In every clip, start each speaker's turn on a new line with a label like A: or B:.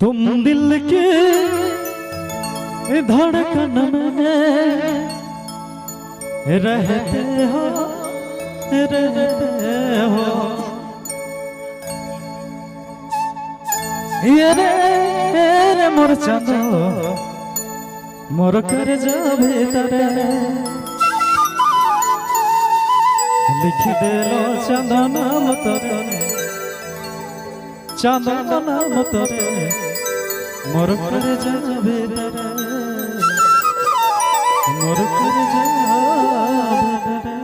A: तुम दिल के धड़कन में रहते हो ये रे मोर चंदो मोर कर जा भीतरे लिख देलो चंदो नाम तोरे चंदो नाम तोरे मोर कर जा भीतरे मोर कर जा भीतरे।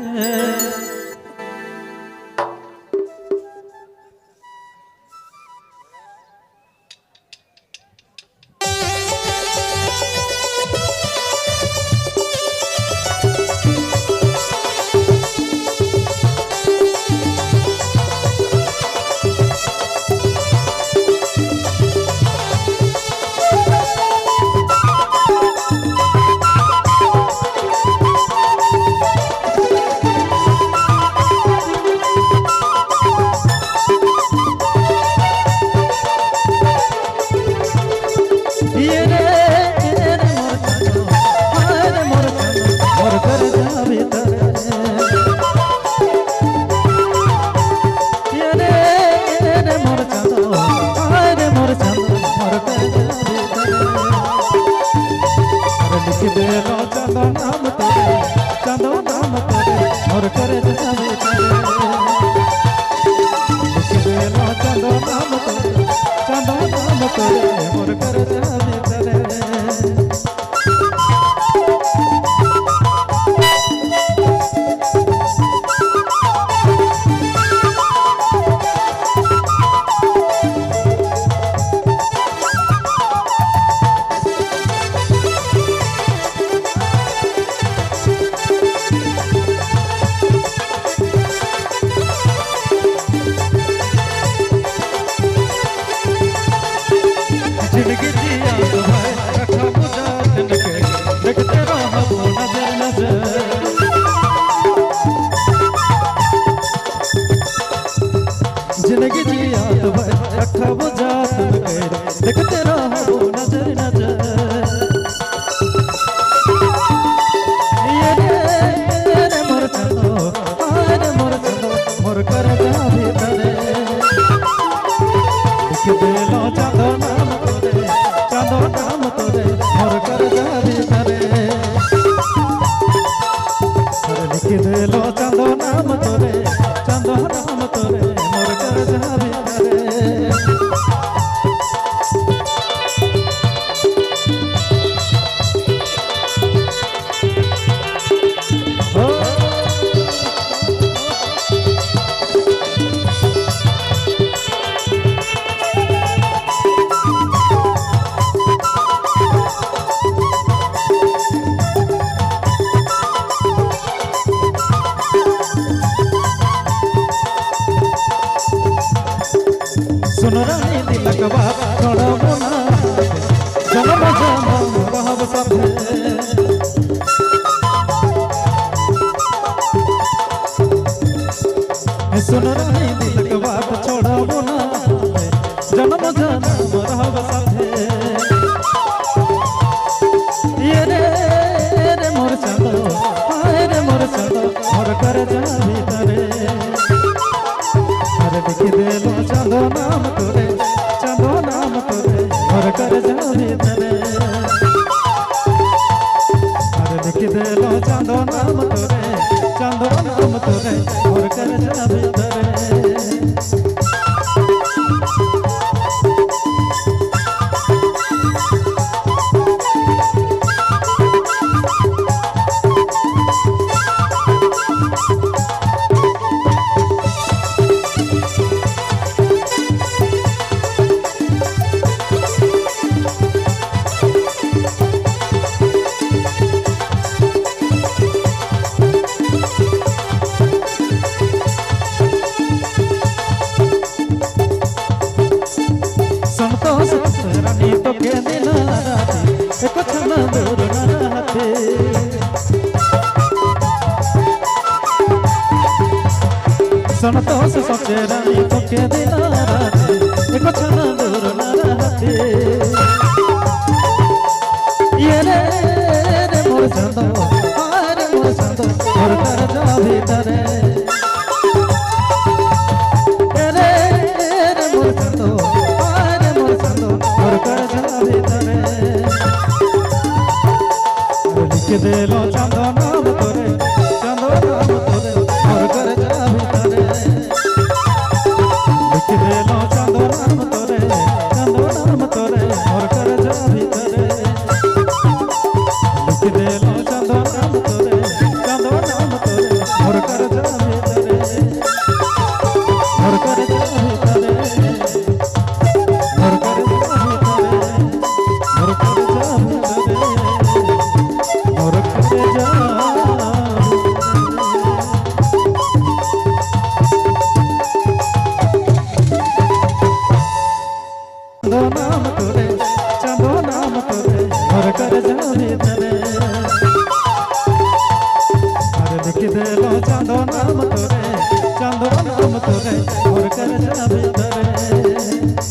A: चंदो नाम तोरे चंदो नाम तोरे मोर करे जा भीतरे चंदो नाम तोरे चंदो नाम तोरे मोर करे जा भीतरे। जिंदगी जिया तो है रखा बुझा दिन के देखते रहो नजर नजर जिंदगी जिया तो है रखा बुझा दिन के देखते रहो नजर नजर। ये रे मोर चंदो मोर चंदो मोर कर जा भीतरे लिख देलो चंदो नाम चंदो नाम तोरे मोर कर जा भीतरे लिख देलो चंदो नाम तोरे चंदो नाम तोरे मोर कर जा भीतरे। सुन रानी दिलक बात थोड़ा मुना जन्म जन्म रहब साथे सुन रानी दिलक बात छोड़ा मुना जन्म जन्म रहब साथे। ये रे मोर चंदो हाय रे मोर चंदो मोर कर जा भीतरे लिख देलो चंदो नाम तोरे चंदो नाम तोरे मोर कर जा भीतरे लिख देलो चंदो नाम तोरे चंदो नाम तोरे मोर कर जा भीतरे। संतोष सोचे रानी तो के दिला एक छन दूर न रहते ये रे रे मोर चांदो अरे मोर चांदो मोर कर जा भीतरे ये रे रे मोर चांदो अरे मोर चांदो मोर कर जा भीतरे लिख दे लो चांदो नाम तोरे चांदो नाम तोरे मोर कर जा भीतरे लिख दे लो चांदो नाम तोरे चांदो नाम तोरे मोर कर जा भीतरे लिख दे लो चांदो नाम तोरे चांदो नाम तोरे मोर कर जा भीतरे मोर कर जा भीतरे मोर कर जा भीतरे मोर कर जा भीतरे मोर कर जा नाम तोरे चांदो नाम तोरे मोर कर जा भीतरे अरे लिख दे लो चांदो नाम तोरे चांदो नाम तोरे मोर कर जा भीतरे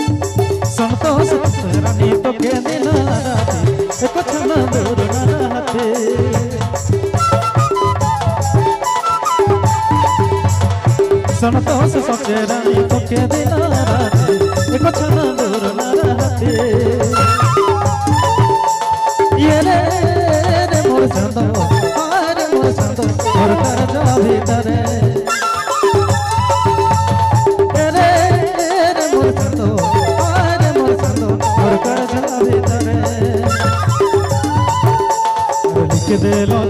A: संतोष रानी तो के दिन राती एक छन दूर न रहते संतोष सोचे रानी तो के दिन राती एक छन दूर न रहते ये रे रे मोर चांदो अरे मोर चांदो मोर कर जा भीतरे ये रे रे मोर चांदो मोर कर जा भीतरे लिख दे लो